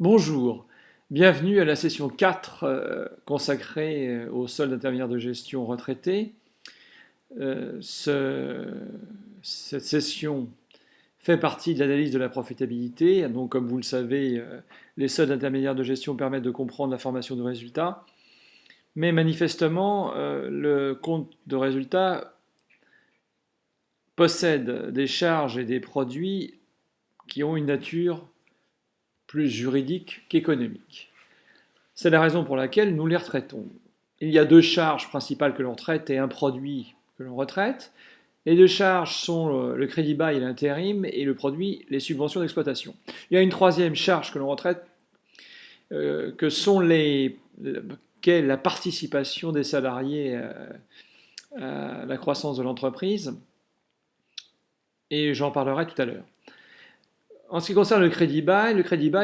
Bonjour, bienvenue à la session 4 consacrée au solde intermédiaire de gestion retraité. Cette session fait partie de l'analyse de la profitabilité. Donc, comme vous le savez, les soldes intermédiaires de gestion permettent de comprendre la formation de résultats. Mais manifestement, le compte de résultat possède des charges et des produits qui ont une nature plus juridique qu'économique. C'est la raison pour laquelle nous les retraitons. Il y a deux charges principales que l'on traite et un produit que l'on retraite. Les deux charges sont le crédit bail et l'intérim, et le produit, les subventions d'exploitation. Il y a une troisième charge que l'on retraite, qu'est la participation des salariés à la croissance de l'entreprise, et j'en parlerai tout à l'heure. En ce qui concerne le crédit bail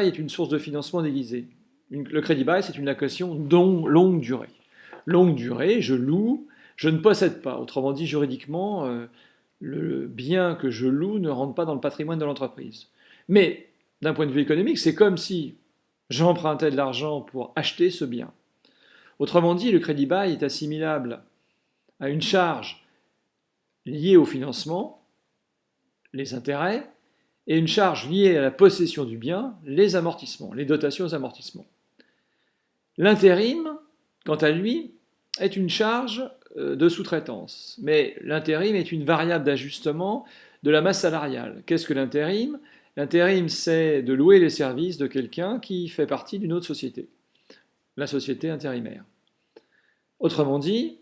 est une source de financement déguisée. Le crédit bail, c'est une location longue durée. Longue durée, je loue, je ne possède pas. Autrement dit, juridiquement, le bien que je loue ne rentre pas dans le patrimoine de l'entreprise. Mais d'un point de vue économique, c'est comme si j'empruntais de l'argent pour acheter ce bien. Autrement dit, le crédit bail est assimilable à une charge liée au financement, les intérêts, et une charge liée à la possession du bien, les amortissements, les dotations aux amortissements. L'intérim, quant à lui, est une charge de sous-traitance. Mais l'intérim est une variable d'ajustement de la masse salariale. Qu'est-ce que l'intérim? L'intérim, c'est de louer les services de quelqu'un qui fait partie d'une autre société, la société intérimaire. Autrement dit,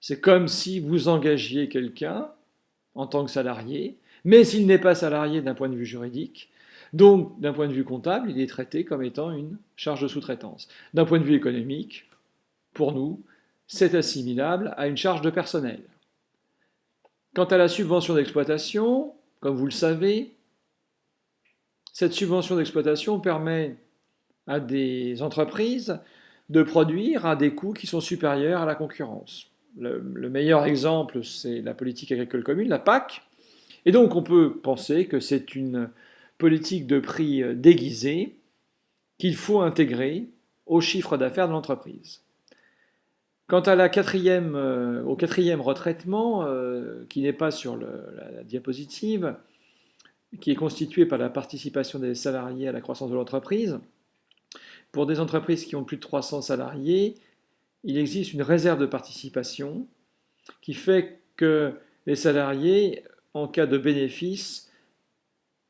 c'est comme si vous engagiez quelqu'un en tant que salarié, mais s'il n'est pas salarié d'un point de vue juridique, donc d'un point de vue comptable, il est traité comme étant une charge de sous-traitance. D'un point de vue économique, pour nous, c'est assimilable à une charge de personnel. Quant à la subvention d'exploitation, comme vous le savez, cette subvention d'exploitation permet à des entreprises de produire à des coûts qui sont supérieurs à la concurrence. Le meilleur exemple, c'est la politique agricole commune, la PAC. Et donc on peut penser que c'est une politique de prix déguisée qu'il faut intégrer au chiffre d'affaires de l'entreprise. Quant à au quatrième retraitement, qui n'est pas sur la diapositive, qui est constitué par la participation des salariés à la croissance de l'entreprise, pour des entreprises qui ont plus de 300 salariés, il existe une réserve de participation qui fait que les salariés, en cas de bénéfice,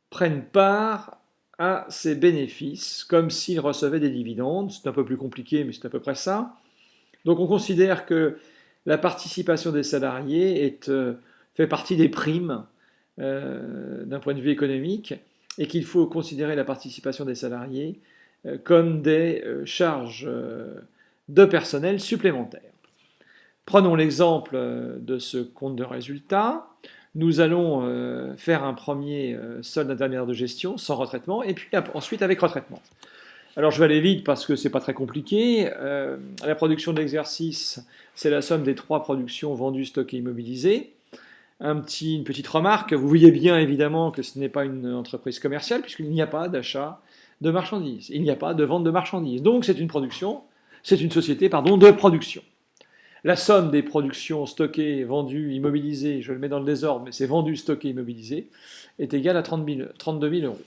prennent part à ces bénéfices comme s'ils recevaient des dividendes. C'est un peu plus compliqué, mais c'est à peu près ça. Donc on considère que la participation des salariés fait partie des primes d'un point de vue économique et qu'il faut considérer la participation des salariés comme des charges de personnel supplémentaires. Prenons l'exemple de ce compte de résultat. Nous allons faire un premier solde intermédiaire de gestion sans retraitement et puis ensuite avec retraitement. Alors je vais aller vite parce que c'est pas très compliqué. La production de l'exercice, c'est la somme des trois productions vendues, stockées, immobilisées. Une petite remarque, vous voyez bien évidemment que ce n'est pas une entreprise commerciale puisqu'il n'y a pas d'achat de marchandises, il n'y a pas de vente de marchandises. Donc c'est une société de production. La somme des productions stockées, vendues, immobilisées, je le mets dans le désordre, mais c'est vendu, stocké, immobilisé, est égale à 32 000 euros.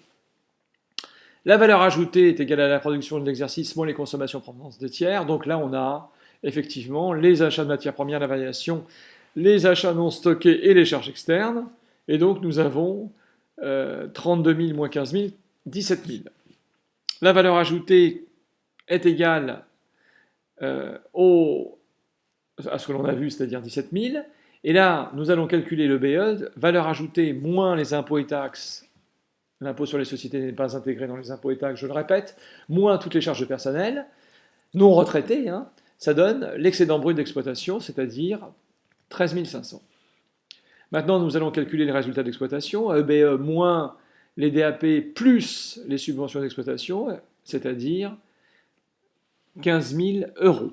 La valeur ajoutée est égale à la production de l'exercice moins les consommations provenance des tiers. Donc là, on a effectivement les achats de matières premières, la variation, les achats non stockés et les charges externes. Et donc nous avons 32 000 moins 15 000, 17 000. La valeur ajoutée est égale à ce que l'on a vu, c'est-à-dire 17 000. Et là, nous allons calculer le BE, valeur ajoutée moins les impôts et taxes. L'impôt sur les sociétés n'est pas intégré dans les impôts et taxes, je le répète, moins toutes les charges de personnel, non retraitées, ça donne l'excédent brut d'exploitation, c'est-à-dire 13 500. Maintenant, nous allons calculer les résultats d'exploitation, EBE moins les DAP plus les subventions d'exploitation, c'est-à-dire 15 000 euros.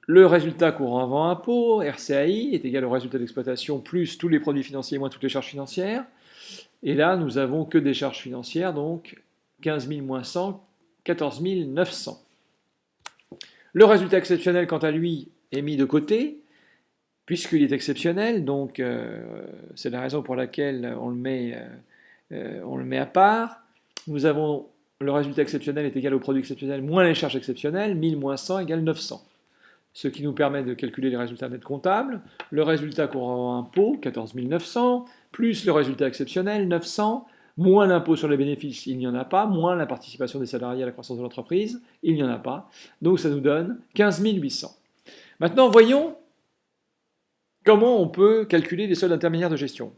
Le résultat courant avant impôt, RCAI, est égal au résultat d'exploitation plus tous les produits financiers moins toutes les charges financières. Et là, nous avons que des charges financières, donc 15 000 moins 100, 14 900. Le résultat exceptionnel, quant à lui, est mis de côté, puisqu'il est exceptionnel, donc c'est la raison pour laquelle on le met à part. Nous avons le résultat exceptionnel est égal au produit exceptionnel moins les charges exceptionnelles, 1000 moins 100 égale 900. Ce qui nous permet de calculer les résultats nets comptables, le résultat courant impôt, 14 900, plus le résultat exceptionnel, 900, moins l'impôt sur les bénéfices, il n'y en a pas, moins la participation des salariés à la croissance de l'entreprise, il n'y en a pas. Donc ça nous donne 15 800. Maintenant, voyons comment on peut calculer les soldes intermédiaires de gestion.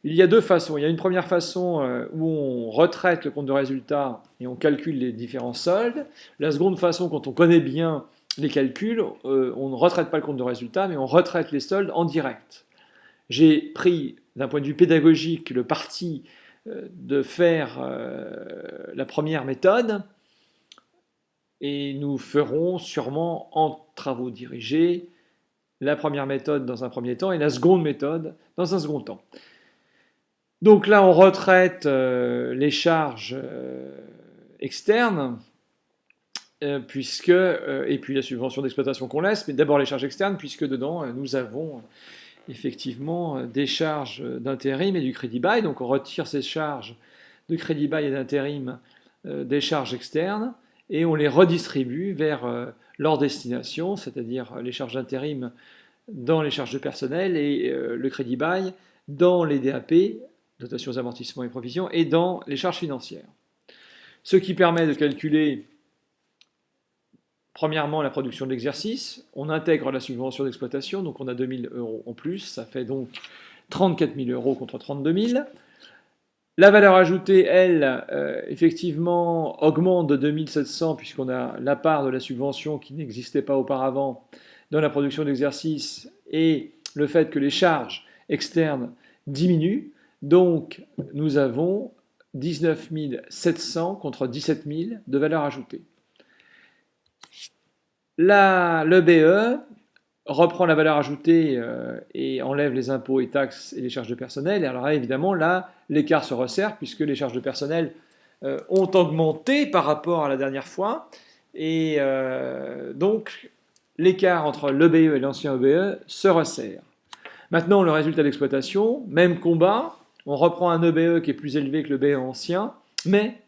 Il y a deux façons. Il y a une première façon où on retraite le compte de résultat et on calcule les différents soldes. La seconde façon, quand on connaît bien les calculs, on ne retraite pas le compte de résultat, mais on retraite les soldes en direct. J'ai pris, d'un point de vue pédagogique, le parti de faire la première méthode, et nous ferons sûrement en travaux dirigés la première méthode dans un premier temps et la seconde méthode dans un second temps. Donc là, on retraite les charges externes, et puis la subvention d'exploitation qu'on laisse, mais d'abord les charges externes, puisque dedans, nous avons effectivement des charges d'intérim et du crédit bail. Donc on retire ces charges de crédit bail et d'intérim des charges externes, et on les redistribue vers leur destination, c'est-à-dire les charges d'intérim dans les charges de personnel et le crédit bail dans les DAP, dotations, amortissements et provisions, et dans les charges financières. Ce qui permet de calculer, premièrement, la production de l'exercice. On intègre la subvention d'exploitation, donc on a 2 000 € en plus, ça fait donc 34 000 € contre 32 000. La valeur ajoutée, elle, effectivement, augmente de 2 700 puisqu'on a la part de la subvention qui n'existait pas auparavant dans la production d'exercice et le fait que les charges externes diminuent. Donc, nous avons 19 700 contre 17 000 de valeur ajoutée. Le BE reprend la valeur ajoutée et enlève les impôts et taxes et les charges de personnel. Et alors là, évidemment, là, l'écart se resserre puisque les charges de personnel ont augmenté par rapport à la dernière fois. Et donc, l'écart entre l'EBE et l'ancien EBE se resserre. Maintenant, le résultat d'exploitation, même combat, on reprend un EBE qui est plus élevé que le BE ancien, mais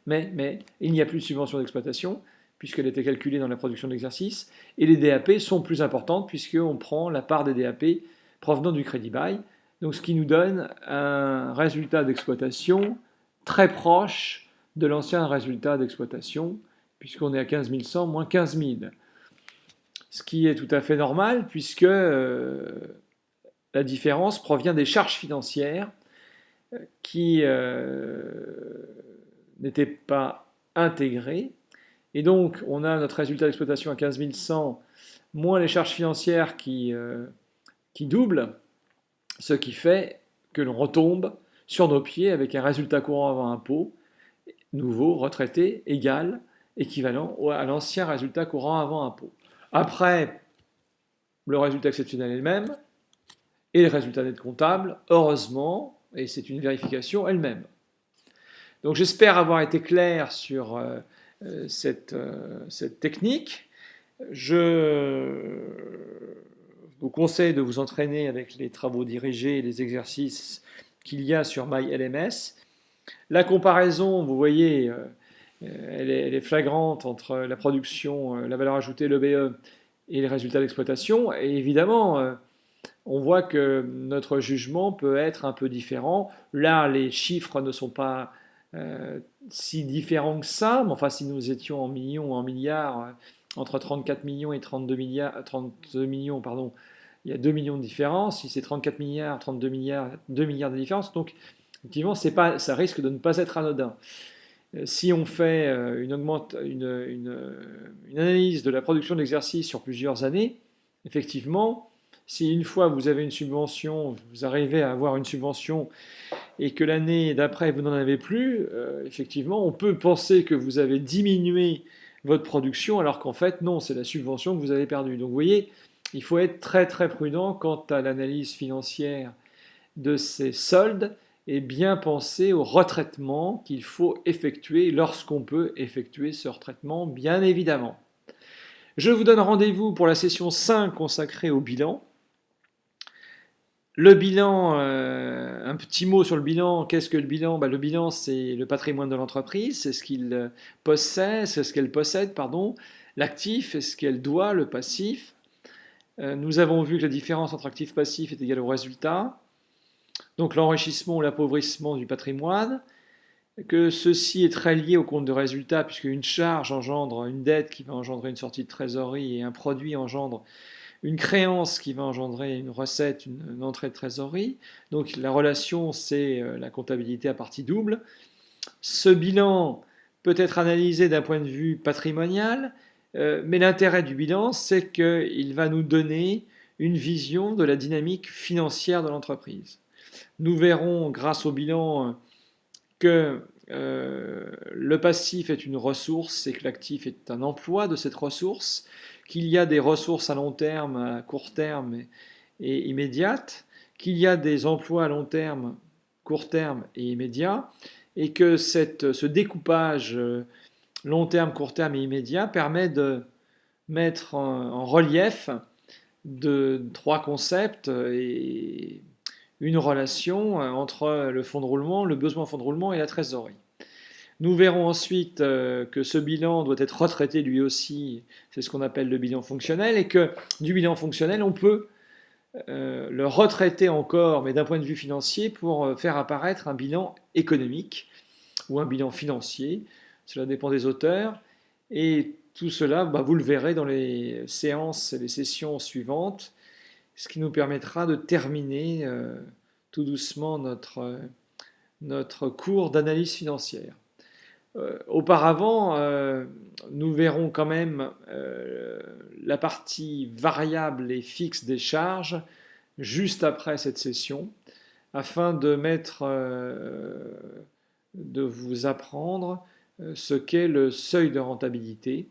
il n'y a plus de subvention d'exploitation, puisqu'elle était calculée dans la production de l'exercice, et les DAP sont plus importantes, puisqu'on prend la part des DAP provenant du crédit bail, donc ce qui nous donne un résultat d'exploitation très proche de l'ancien résultat d'exploitation, puisqu'on est à 15 100 moins 15 000. Ce qui est tout à fait normal, puisque la différence provient des charges financières qui n'étaient pas intégrées. Et donc, on a notre résultat d'exploitation à 15 100 moins les charges financières qui doublent, ce qui fait que l'on retombe sur nos pieds avec un résultat courant avant impôt, nouveau, retraité, égal, équivalent à l'ancien résultat courant avant impôt. Après, le résultat exceptionnel est le même, et le résultat net comptable, heureusement, et c'est une vérification elle-même. Donc j'espère avoir été clair sur cette technique. Je vous conseille de vous entraîner avec les travaux dirigés et les exercices qu'il y a sur MyLMS. La comparaison, vous voyez, elle est flagrante entre la production, la valeur ajoutée, l'EBE, et les résultats d'exploitation. Et évidemment, on voit que notre jugement peut être un peu différent. Là, les chiffres ne sont pas si différents que ça, mais enfin, si nous étions en millions ou en milliards, entre 34 millions et 32 millions, pardon, il y a 2 millions de différence. Si c'est 34 milliards, 32 milliards, 2 milliards de différence. Donc, effectivement, ça risque de ne pas être anodin. Si on fait une analyse de la production de l'exercice sur plusieurs années, effectivement, si une fois vous avez une subvention, vous arrivez à avoir une subvention et que l'année d'après vous n'en avez plus, effectivement, on peut penser que vous avez diminué votre production alors qu'en fait, non, c'est la subvention que vous avez perdue. Donc vous voyez, il faut être très très prudent quant à l'analyse financière de ces soldes et bien penser au retraitement qu'il faut effectuer lorsqu'on peut effectuer ce retraitement, bien évidemment. Je vous donne rendez-vous pour la session 5 consacrée au bilan. Le bilan, un petit mot sur le bilan. Qu'est-ce que le bilan? Le bilan, c'est le patrimoine de l'entreprise, c'est ce qu'il possède, c'est ce qu'elle possède, pardon. L'actif est ce qu'elle doit, le passif. Nous avons vu que la différence entre actif et passif est égale au résultat. Donc l'enrichissement ou l'appauvrissement du patrimoine, que ceci est très lié au compte de résultat, puisque une charge engendre une dette qui va engendrer une sortie de trésorerie et un produit engendre une créance qui va engendrer une recette, une entrée de trésorerie. Donc la relation, c'est la comptabilité à partie double. Ce bilan peut être analysé d'un point de vue patrimonial, mais l'intérêt du bilan, c'est qu'il va nous donner une vision de la dynamique financière de l'entreprise. Nous verrons grâce au bilan que le passif est une ressource et que l'actif est un emploi de cette ressource, qu'il y a des ressources à long terme, à court terme et immédiates, qu'il y a des emplois à long terme, court terme et immédiat, et que ce découpage long terme, court terme et immédiat permet de mettre en relief de trois concepts et une relation entre le fonds de roulement, le besoin en fonds de roulement et la trésorerie. Nous verrons ensuite que ce bilan doit être retraité lui aussi, c'est ce qu'on appelle le bilan fonctionnel, et que du bilan fonctionnel, on peut le retraiter encore, mais d'un point de vue financier, pour faire apparaître un bilan économique ou un bilan financier. Cela dépend des auteurs. Et tout cela, vous le verrez dans les séances et les sessions suivantes, ce qui nous permettra de terminer tout doucement notre cours d'analyse financière. Auparavant, nous verrons quand même la partie variable et fixe des charges juste après cette session, afin de vous apprendre ce qu'est le seuil de rentabilité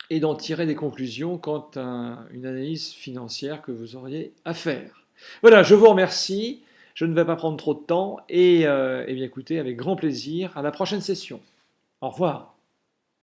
et d'en tirer des conclusions quant à une analyse financière que vous auriez à faire. Voilà, je vous remercie. Je ne vais pas prendre trop de temps et bien écoutez, avec grand plaisir, à la prochaine session. Au revoir.